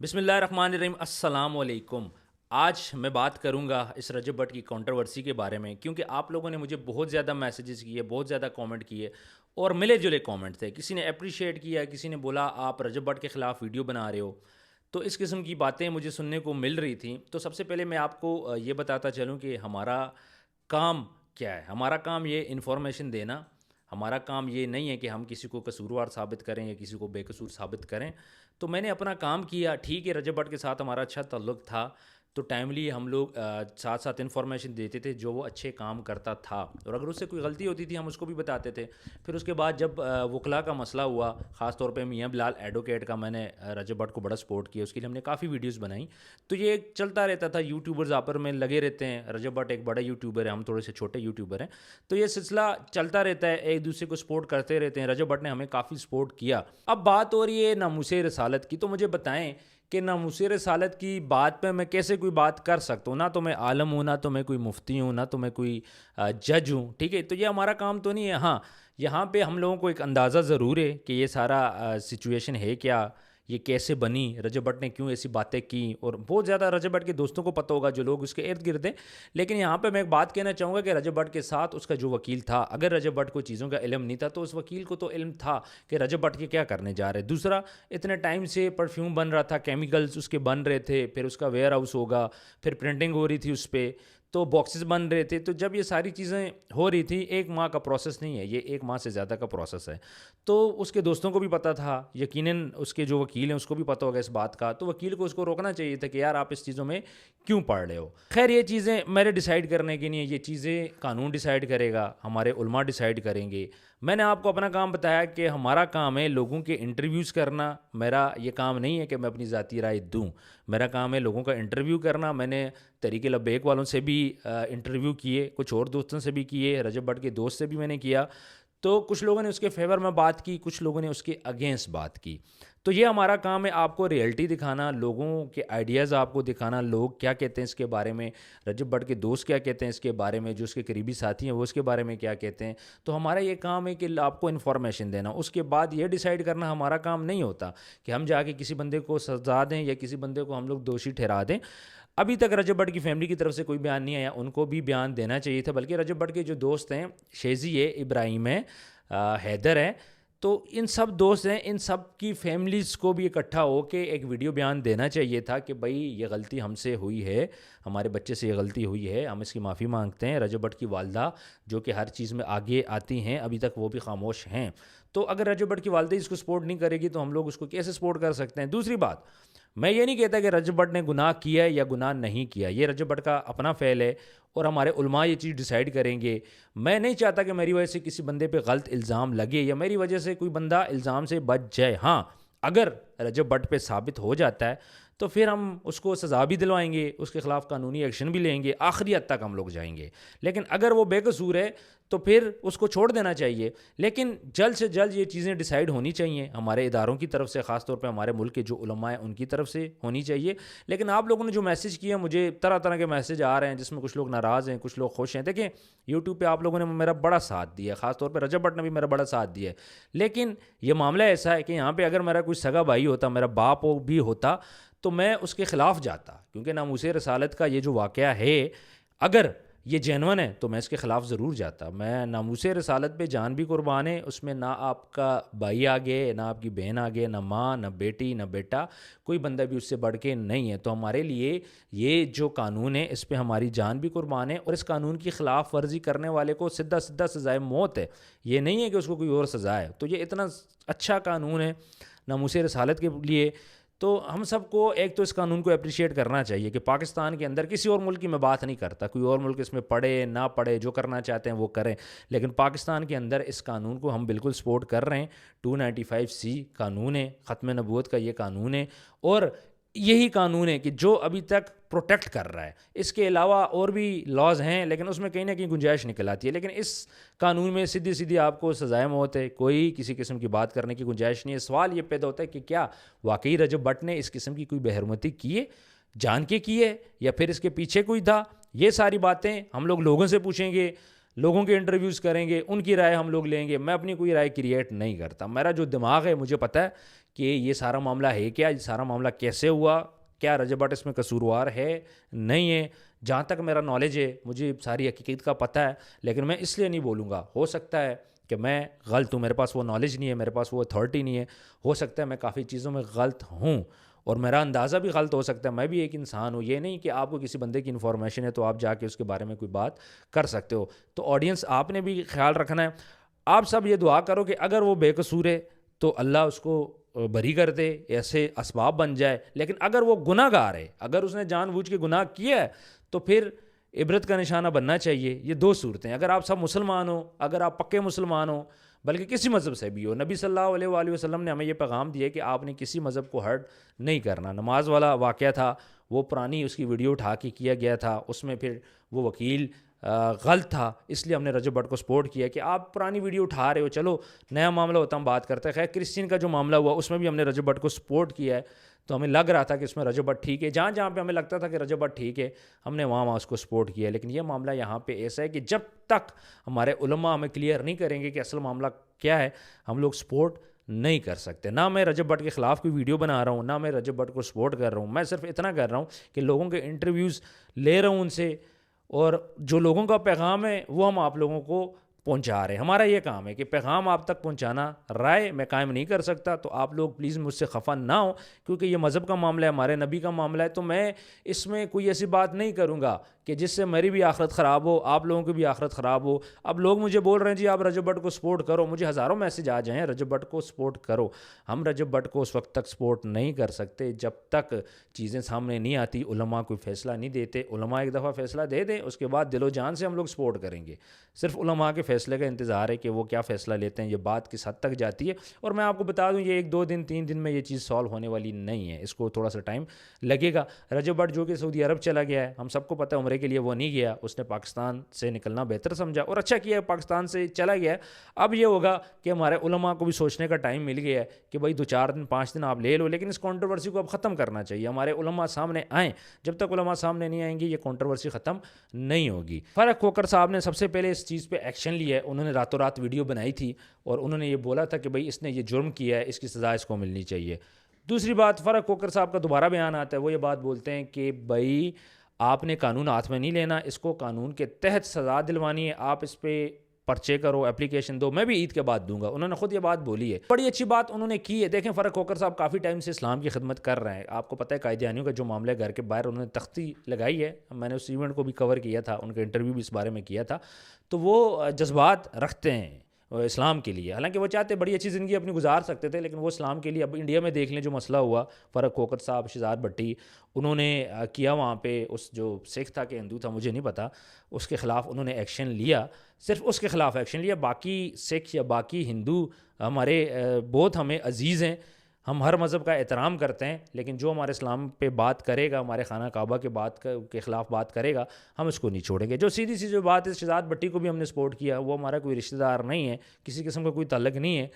بسم اللہ الرحمن الرحیم، السلام علیکم۔ آج میں بات کروں گا اس رجب بٹ کی کنٹروورسی کے بارے میں، کیونکہ آپ لوگوں نے مجھے بہت زیادہ میسیجز کیے، بہت زیادہ کامنٹ کیے اور ملے جلے کامنٹ تھے۔ کسی نے اپریشیٹ کیا، کسی نے بولا آپ رجب بٹ کے خلاف ویڈیو بنا رہے ہو، تو اس قسم کی باتیں مجھے سننے کو مل رہی تھیں۔ تو سب سے پہلے میں آپ کو یہ بتاتا چلوں کہ ہمارا کام کیا ہے۔ ہمارا کام یہ انفارمیشن دینا، ہمارا کام یہ نہیں ہے کہ ہم کسی کو قصوروار ثابت کریں یا کسی کو بے قصور ثابت کریں۔ تو میں نے اپنا کام کیا، ٹھیک ہے، رجب بٹ کے ساتھ ہمارا اچھا تعلق تھا، تو ٹائملی ہم لوگ ساتھ ساتھ انفارمیشن دیتے تھے جو وہ اچھے کام کرتا تھا، اور اگر اس سے کوئی غلطی ہوتی تھی ہم اس کو بھی بتاتے تھے۔ پھر اس کے بعد جب وکلا کا مسئلہ ہوا، خاص طور پہ میاں بلال ایڈوکیٹ کا، میں نے رجب بٹ کو بڑا سپورٹ کیا، اس کے لیے ہم نے کافی ویڈیوز بنائیں۔ تو یہ ایک چلتا رہتا تھا، یوٹیوبرز آپر میں لگے رہتے ہیں، رجب بٹ ایک بڑا یوٹیوبر ہے، ہم تھوڑے سے چھوٹے یوٹیوبر ہیں، تو یہ سلسلہ چلتا رہتا ہے، ایک دوسرے کو سپورٹ کرتے رہتے ہیں۔ رجب بٹ نے ہمیں کافی سپورٹ کیا۔ اب بات ہو رہی ہے ناموس رسالت کی، تو مجھے بتائیں کہ ناموس رسالت کی بات پہ میں کیسے کوئی بات کر سکتا ہوں؟ نہ تو میں عالم ہوں، نہ تو میں کوئی مفتی ہوں، نہ تو میں کوئی جج ہوں، ٹھیک ہے؟ تو یہ ہمارا کام تو نہیں ہے۔ ہاں، یہاں پہ ہم لوگوں کو ایک اندازہ ضرور ہے کہ یہ سارا سچویشن ہے کیا، یہ کیسے بنی، رجب بٹ نے کیوں ایسی باتیں کی، اور بہت زیادہ رجب بٹ کے دوستوں کو پتہ ہوگا جو لوگ اس کے ارد گرد ہیں۔ لیکن یہاں پہ میں ایک بات کہنا چاہوں گا کہ رجب بٹ کے ساتھ اس کا جو وکیل تھا، اگر رجب بٹ کو چیزوں کا علم نہیں تھا تو اس وکیل کو تو علم تھا کہ رجب بٹ کے کیا کرنے جا رہے۔ دوسرا، اتنے ٹائم سے پرفیوم بن رہا تھا، کیمیکلز اس کے بن رہے تھے، پھر اس کا ویئر ہاؤس ہوگا، پھر پرنٹنگ ہو رہی تھی اس پہ، تو باکسز بن رہے تھے۔ تو جب یہ ساری چیزیں ہو رہی تھی، ایک ماہ کا پروسیس نہیں ہے یہ، ایک ماہ سے زیادہ کا پروسیس ہے۔ تو اس کے دوستوں کو بھی پتہ تھا، یقیناً اس کے جو وکیل ہیں اس کو بھی پتہ ہوگا اس بات کا، تو وکیل کو اس کو روکنا چاہیے تھا کہ یار آپ اس چیزوں میں کیوں پڑھ رہے ہو۔ خیر، یہ چیزیں میرے ڈیسائیڈ کرنے کی نہیں ہے، یہ چیزیں قانون ڈیسائیڈ کرے گا، ہمارے علماء ڈیسائیڈ کریں گے۔ میں نے آپ کو اپنا کام بتایا کہ ہمارا کام ہے لوگوں کے انٹرویوز کرنا، میرا یہ کام نہیں ہے کہ میں اپنی ذاتی رائے دوں، میرا کام ہے لوگوں کا انٹرویو کرنا۔ میں نے تحریک لبیک والوں سے بھی انٹرویو کیے، کچھ اور دوستوں سے بھی کیے، رجب بٹ کے دوست سے بھی میں نے کیا، تو کچھ لوگوں نے اس کے فیور میں بات کی، کچھ لوگوں نے اس کے اگینسٹ بات کی۔ تو یہ ہمارا کام ہے، آپ کو ریئلٹی دکھانا، لوگوں کے آئیڈیاز آپ کو دکھانا، لوگ کیا کہتے ہیں اس کے بارے میں، رجب بٹ کے دوست کیا کہتے ہیں اس کے بارے میں، جو اس کے قریبی ساتھی ہیں وہ اس کے بارے میں کیا کہتے ہیں۔ تو ہمارا یہ کام ہے کہ آپ کو انفارمیشن دینا، اس کے بعد یہ ڈیسائیڈ کرنا ہمارا کام نہیں ہوتا کہ ہم جا کے کسی بندے کو سزا دیں یا کسی بندے کو ہم لوگ دوشی ٹھہرا دیں۔ ابھی تک رجب بٹ کی فیملی کی طرف سے کوئی بیان نہیں آیا، ان کو بھی بیان دینا چاہیے تھا، بلکہ رجب بٹ کے جو دوست ہیں، شیزی ہے، ابراہیم ہے، حیدر ہے، تو ان سب دوست ہیں، ان سب کی فیملیز کو بھی اکٹھا ہو کے ایک ویڈیو بیان دینا چاہیے تھا کہ بھائی یہ غلطی ہم سے ہوئی ہے، ہمارے بچے سے یہ غلطی ہوئی ہے، ہم اس کی معافی مانگتے ہیں۔ رجب بٹ کی والدہ جو کہ ہر چیز میں آگے آتی ہیں، ابھی تک وہ بھی خاموش ہیں، تو اگر رجب بٹ کی والدہ اس کو سپورٹ نہیں کرے گی تو ہم لوگ اس کو کیسے سپورٹ کر سکتے ہیں؟ دوسری بات، میں یہ نہیں کہتا کہ رجب بٹ نے گناہ کیا ہے یا گناہ نہیں کیا، یہ رجب بٹ کا اپنا فعل ہے اور ہمارے علماء یہ چیز ڈیسائیڈ کریں گے۔ میں نہیں چاہتا کہ میری وجہ سے کسی بندے پہ غلط الزام لگے یا میری وجہ سے کوئی بندہ الزام سے بچ جائے۔ ہاں، اگر رجب بٹ پہ ثابت ہو جاتا ہے تو پھر ہم اس کو سزا بھی دلوائیں گے، اس کے خلاف قانونی ایکشن بھی لیں گے، آخری حد تک ہم لوگ جائیں گے۔ لیکن اگر وہ بے قصور ہے تو پھر اس کو چھوڑ دینا چاہیے۔ لیکن جلد سے جلد یہ چیزیں ڈیسائیڈ ہونی چاہیے ہمارے اداروں کی طرف سے، خاص طور پہ ہمارے ملک کے جو علماء ہیں ان کی طرف سے ہونی چاہیے۔ لیکن آپ لوگوں نے جو میسج کیا، مجھے طرح طرح کے میسج آ رہے ہیں جس میں کچھ لوگ ناراض ہیں، کچھ لوگ خوش ہیں۔ دیکھیں، یوٹیوب پہ آپ لوگوں نے میرا بڑا ساتھ دیا ہے، خاص طور پہ رجب بٹ نے بھی میرا بڑا ساتھ دیا ہے، لیکن یہ معاملہ ایسا ہے کہ یہاں پہ اگر میرا کوئی سگا بھائی ہوتا، میرا باپ بھی ہوتا، تو میں اس کے خلاف جاتا، کیونکہ ناموس رسالت کا یہ جو واقعہ ہے، اگر یہ جینون ہے تو میں اس کے خلاف ضرور جاتا۔ میں ناموس رسالت پہ جان بھی قربان ہے، اس میں نہ آپ کا بھائی آگے، نہ آپ کی بہن آگے، نہ ماں، نہ بیٹی، نہ بیٹا، کوئی بندہ بھی اس سے بڑھ کے نہیں ہے۔ تو ہمارے لیے یہ جو قانون ہے اس پہ ہماری جان بھی قربان ہے، اور اس قانون کی خلاف ورزی کرنے والے کو سیدھا سیدھا سزائے موت ہے، یہ نہیں ہے کہ اس کو کوئی اور سزا ہے۔ تو یہ اتنا اچھا قانون ہے ناموس رسالت کے لیے، تو ہم سب کو ایک تو اس قانون کو اپریشیٹ کرنا چاہیے کہ پاکستان کے اندر، کسی اور ملک کی میں بات نہیں کرتا، کوئی اور ملک اس میں پڑھے نہ پڑھے، جو کرنا چاہتے ہیں وہ کریں، لیکن پاکستان کے اندر اس قانون کو ہم بالکل سپورٹ کر رہے ہیں۔ 295C قانون ہے، ختم نبوت کا یہ قانون ہے، اور یہی قانون ہے کہ جو ابھی تک پروٹیکٹ کر رہا ہے۔ اس کے علاوہ اور بھی لاز ہیں لیکن اس میں کہیں نہ کہیں گنجائش نکل آتی ہے، لیکن اس قانون میں سیدھی سیدھی آپ کو سزائے موت ہے، کوئی کسی قسم کی بات کرنے کی گنجائش نہیں ہے۔ سوال یہ پیدا ہوتا ہے کہ کیا واقعی رجب بٹ نے اس قسم کی کوئی بے حرمتی کی ہے، جان کے کی ہے، یا پھر اس کے پیچھے کوئی تھا؟ یہ ساری باتیں ہم لوگ لوگوں سے پوچھیں گے، لوگوں کے انٹرویوز کریں گے, ان کی رائے ہم لوگ لیں گے. میں اپنی کوئی رائے کریٹ نہیں کرتا. میرا جو دماغ ہے مجھے پتہ ہے کہ یہ سارا معاملہ ہے کیا, یہ سارا معاملہ کیسے ہوا, کیا رجب بٹ اس میں قصوروار ہے نہیں ہے. جہاں تک میرا نالج ہے مجھے ساری حقیقت کا پتہ ہے, لیکن میں اس لیے نہیں بولوں گا. ہو سکتا ہے کہ میں غلط ہوں, میرے پاس وہ نالج نہیں ہے, میرے پاس وہ اتھارٹی نہیں ہے. ہو سکتا ہے میں کافی چیزوں میں غلط ہوں, اور میرا اندازہ بھی غلط ہو سکتا ہے. میں بھی ایک انسان ہوں. یہ نہیں کہ آپ کو کسی بندے کی انفارمیشن ہے تو آپ جا کے اس کے بارے میں کوئی بات کر سکتے ہو. تو آڈینس آپ نے بھی خیال رکھنا ہے. آپ سب یہ دعا کرو کہ اگر وہ بے قصور ہے تو اللہ اس کو بری کر دے, ایسے اسباب بن جائے. لیکن اگر وہ گناہ گار ہے, اگر اس نے جان بوجھ کے گناہ کیا ہے, تو پھر عبرت کا نشانہ بننا چاہیے. یہ دو صورتیں, اگر آپ سب مسلمان ہو, اگر آپ پکے مسلمان ہو, بلکہ کسی مذہب سے بھی ہو, نبی صلی اللہ علیہ وآلہ وسلم نے ہمیں یہ پیغام دیا کہ آپ نے کسی مذہب کو ہرٹ نہیں کرنا. نماز والا واقعہ تھا, وہ پرانی اس کی ویڈیو اٹھا کے کیا گیا تھا, اس میں پھر وہ وکیل غلط تھا, اس لیے ہم نے رجب بٹ کو سپورٹ کیا کہ آپ پرانی ویڈیو اٹھا رہے ہو, چلو نیا معاملہ ہوتا ہم بات کرتے ہیں. خیر کرسچین کا جو معاملہ ہوا اس میں بھی ہم نے رجب بٹ کو سپورٹ کیا ہے, تو ہمیں لگ رہا تھا کہ اس میں رجب بٹ ٹھیک ہے. جہاں جہاں پہ ہمیں لگتا تھا کہ رجب بٹ ٹھیک ہے ہم نے وہاں اس کو سپورٹ کیا. لیکن یہ معاملہ یہاں پہ ایسا ہے کہ جب تک ہمارے علماء ہمیں کلیئر نہیں کریں گے کہ اصل معاملہ کیا ہے, ہم لوگ سپورٹ نہیں کر سکتے. نہ میں رجب بٹ کے خلاف کوئی ویڈیو بنا رہا ہوں, نہ میں رجب بٹ کو سپورٹ کر رہا ہوں. میں صرف اتنا کر رہا ہوں کہ لوگوں کے انٹرویوز لے رہا ہوں ان سے, اور جو لوگوں کا پیغام ہے وہ ہم آپ لوگوں کو پہنچا رہے ہیں. ہمارا یہ کام ہے کہ پیغام آپ تک پہنچانا. رائے میں قائم نہیں کر سکتا, تو آپ لوگ پلیز مجھ سے خفا نہ ہوں, کیونکہ یہ مذہب کا معاملہ ہے, ہمارے نبی کا معاملہ ہے. تو میں اس میں کوئی ایسی بات نہیں کروں گا کہ جس سے میری بھی آخرت خراب ہو, آپ لوگوں کی بھی آخرت خراب ہو. اب لوگ مجھے بول رہے ہیں جی آپ رجب بٹ کو سپورٹ کرو, مجھے ہزاروں میسج آ جائیں رجب بٹ کو سپورٹ کرو. ہم رجب بٹ کو اس وقت تک سپورٹ نہیں کر سکتے جب تک چیزیں سامنے نہیں آتی, علماء کوئی فیصلہ نہیں دیتے. علماء ایک دفعہ فیصلہ دے دیں, اس کے بعد دل و جان سے ہم لوگ سپورٹ کریں گے. صرف علماء کے فیصلے کا انتظار ہے کہ وہ کیا فیصلہ لیتے ہیں. یہ بات کس حد تک جاتی ہے, اور میں آپ کو بتا دوں یہ 1-2 دن 3 دن میں یہ چیز سالو ہونے والی نہیں ہے, اس کو تھوڑا سا ٹائم لگے گا. رجب بٹ جو کہ سعودی عرب چلا گیا ہے, ہم سب کو پتہ ہے عمرے کے لیے وہ نہیں گیا, اس نے پاکستان سے نکلنا بہتر سمجھا, اور اچھا کیا پاکستان سے چلا گیا ہے. اب یہ ہوگا کہ ہمارے علماء کو بھی سوچنے کا ٹائم مل گیا ہے کہ بھائی 2-4 دن 5 دن آپ لے لو, لیکن اس کنٹروورسی کو اب ختم کرنا چاہیے. ہمارے علماء سامنے آئیں, جب تک علماء سامنے نہیں آئیں گے یہ کنٹروورسی ختم نہیں ہوگی. فرق کوکر صاحب نے سب سے پہلے اس چیز پہ ایکشن لیا ہے. انہوں نے راتوں رات ویڈیو بنائی تھی اور انہوں نے یہ بولا تھا کہ بھئی اس نے یہ جرم کیا ہے, اس کی سزا اس کو ملنی چاہیے. دوسری بات, فرق کوکر صاحب کا دوبارہ بیان آتا ہے, وہ یہ بات بولتے ہیں کہ بھئی آپ نے قانون ہاتھ میں نہیں لینا, اس کو قانون کے تحت سزا دلوانی ہے, آپ اس پہ پرچے کرو, اپلیکیشن دو, میں بھی عید کے بعد دوں گا. انہوں نے خود یہ بات بولی ہے, بڑی اچھی بات انہوں نے کی ہے. دیکھیں فرق کوکر صاحب کافی ٹائم سے اسلام کی خدمت کر رہے ہیں. آپ کو پتہ ہے قائدیانیوں کا جو معاملہ ہے گھر کے باہر انہوں نے تختی لگائی ہے, میں نے اس ایونٹ کو بھی کور کیا تھا, ان کا انٹرویو بھی اس بارے میں کیا تھا. تو وہ جذبات رکھتے ہیں اسلام کے لیے, حالانکہ وہ چاہتے بڑی اچھی زندگی اپنی گزار سکتے تھے, لیکن وہ اسلام کے لیے. اب انڈیا میں دیکھ لیں جو مسئلہ ہوا, فرق کوکر صاحب, شہزاد بھٹی, انہوں نے کیا وہاں پہ, اس جو سکھ تھا کہ ہندو تھا مجھے نہیں پتا, اس کے خلاف انہوں نے ایکشن لیا, صرف اس کے خلاف ایکشن لیا. باقی سکھ یا باقی ہندو ہمارے بہت ہمیں عزیز ہیں, ہم ہر مذہب کا احترام کرتے ہیں, لیکن جو ہمارے اسلام پہ بات کرے گا, ہمارے خانہ کعبہ کے خلاف بات کرے گا, ہم اس کو نہیں چھوڑیں گے. جو سیدھی سی جو بات ہے, شہزاد بھٹی کو بھی ہم نے سپورٹ کیا, وہ ہمارا کوئی رشتہ دار نہیں ہے, کسی قسم کا کوئی تعلق نہیں ہے,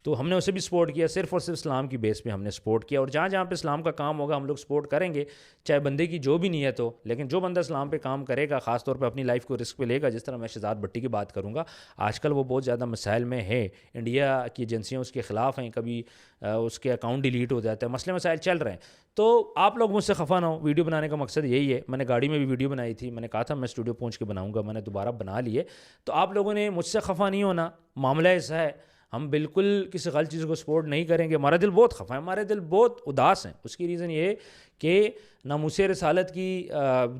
تو ہم نے اسے بھی سپورٹ کیا, صرف اور صرف اسلام کی بیس پہ ہم نے سپورٹ کیا. اور جہاں جہاں پہ اسلام کا کام ہوگا ہم لوگ سپورٹ کریں گے, چاہے بندے کی جو بھی نیت ہو, لیکن جو بندہ اسلام پہ کام کرے گا, خاص طور پہ اپنی لائف کو رسک پہ لے گا, جس طرح میں شہزاد بھٹی کی بات کروں گا, آج کل وہ بہت زیادہ مسائل میں ہے, انڈیا کی ایجنسیاں اس کے خلاف ہیں, کبھی اس کے اکاؤنٹ ڈیلیٹ ہو جاتا ہے, مسئلے مسائل چل رہے ہیں. تو آپ لوگ مجھ سے خفا نہ ہو, ویڈیو بنانے کا مقصد یہی ہے. میں نے گاڑی میں بھی ویڈیو بنائی تھی, میں نے کہا تھا میں اسٹوڈیو پہنچ کے بناؤں گا, میں نے دوبارہ بنا لیے. تو آپ لوگوں نے مجھ سے خفا نہیں ہونا, معاملہ ایسا ہے, ہم بالکل کسی غلط چیز کو سپورٹ نہیں کریں گے. ہمارا دل بہت خفا ہے, ہمارے دل بہت اداس ہیں. اس کی ریزن یہ ہے کہ ناموس رسالت کی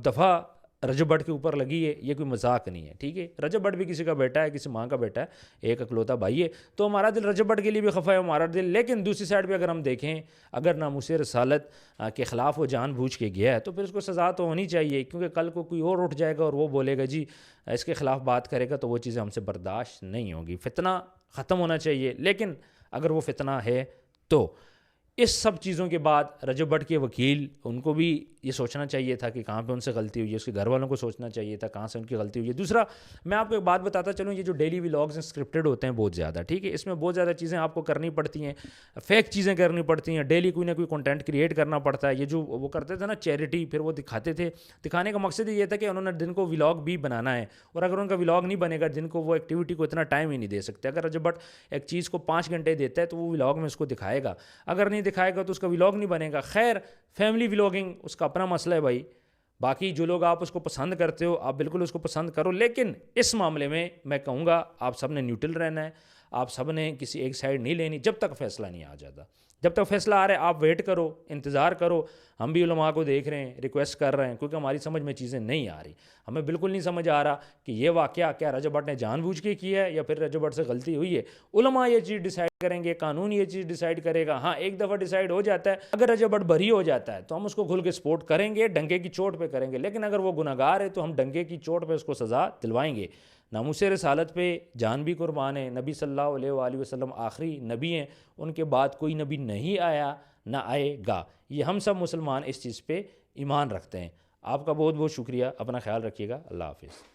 دفعہ رجب بٹ کے اوپر لگی ہے, یہ کوئی مذاق نہیں ہے, ٹھیک ہے. رجب بٹ بھی کسی کا بیٹا ہے, کسی ماں کا بیٹا ہے, ایک اکلوتا بھائی ہے, تو ہمارا دل رجب بٹ کے لیے بھی خفا ہے, ہمارا دل. لیکن دوسری سائڈ پہ اگر ہم دیکھیں, اگر ناموس رسالت کے خلاف وہ جان بوجھ کے گیا ہے تو پھر اس کو سزا تو ہونی چاہیے, کیونکہ کل کو کوئی اور اٹھ جائے گا اور وہ بولے گا جی اس کے خلاف بات کرے گا, تو وہ چیزیں ہم سے برداشت نہیں ہوگی. فتنہ ختم ہونا چاہیے, لیکن اگر وہ فتنہ ہے تو اس سب چیزوں کے بعد رجب بٹ کے وکیل ان کو بھی یہ سوچنا چاہیے تھا کہ کہاں پہ ان سے غلطی ہوئی ہے، اس کے گھر والوں کو سوچنا چاہیے تھا کہاں سے ان کی غلطی ہوئی ہے۔ دوسرا میں آپ کو ایک بات بتاتا چلوں، یہ جو ڈیلی ولاگز ہیں اسکرپٹڈ ہوتے ہیں بہت زیادہ، ٹھیک ہے، اس میں بہت زیادہ چیزیں آپ کو کرنی پڑتی ہیں، فیک چیزیں کرنی پڑتی ہیں، ڈیلی کوئی نہ کوئی کنٹینٹ کریٹ کرنا پڑتا ہے۔ یہ جو وہ کرتے تھے نا چیریٹی، پھر وہ دکھاتے تھے، دکھانے کا مقصد یہ تھا کہ انہوں نے دن کو ولاگ بھی بنانا ہے، اور اگر ان کا ولاگ نہیں بنے گا دن کو، وہ ایکٹیویٹی کو اتنا ٹائم ہی نہیں دے سکتے۔ اگر رجب بٹ ایک چیز کو 5 گھنٹے دیتا ہے تو وہ ولاگ میں اس کو دکھائے گا، اگر نہیں دکھائے گا تو اس کا ولاگ نہیں بنے گا۔ خیر فیملی ولاگنگ اس کا اپنا مسئلہ ہے بھائی، باقی جو لوگ آپ اس کو پسند کرتے ہو آپ بالکل اس کو پسند کرو، لیکن اس معاملے میں کہوں گا آپ سب نے نیوٹرل رہنا ہے، آپ سب نے کسی ایک سائڈ نہیں لینی جب تک فیصلہ نہیں آ جاتا۔ جب تک فیصلہ آ رہا ہے آپ ویٹ کرو، انتظار کرو۔ ہم بھی علماء کو دیکھ رہے ہیں، ریکویسٹ کر رہے ہیں، کیونکہ ہماری سمجھ میں چیزیں نہیں آ رہی، ہمیں بالکل نہیں سمجھ آ رہا کہ یہ واقعہ کیا رجب بٹ نے جان بوجھ کے کیا ہے یا پھر رجب بٹ سے غلطی ہوئی ہے۔ علماء یہ چیز ڈیسائیڈ کریں گے، قانون یہ چیز ڈیسائیڈ کرے گا۔ ہاں ایک دفعہ ڈیسائیڈ ہو جاتا ہے، اگر رجب بٹ بری ہو جاتا ہے تو ہم اس کو کھل کے سپورٹ کریں گے، ڈنگے کی چوٹ پہ کریں گے، لیکن اگر وہ گناہگار ہے تو ہم ڈنگے کی چوٹ پہ اس کو سزا دلوائیں گے۔ ناموس رسالت پہ جان بھی قربان ہے، نبی صلی اللہ علیہ وآلہ وسلم آخری نبی ہیں، ان کے بعد کوئی نبی نہیں آیا نہ آئے گا، یہ ہم سب مسلمان اس چیز پہ ایمان رکھتے ہیں۔ آپ کا بہت بہت شکریہ، اپنا خیال رکھیے گا، اللہ حافظ۔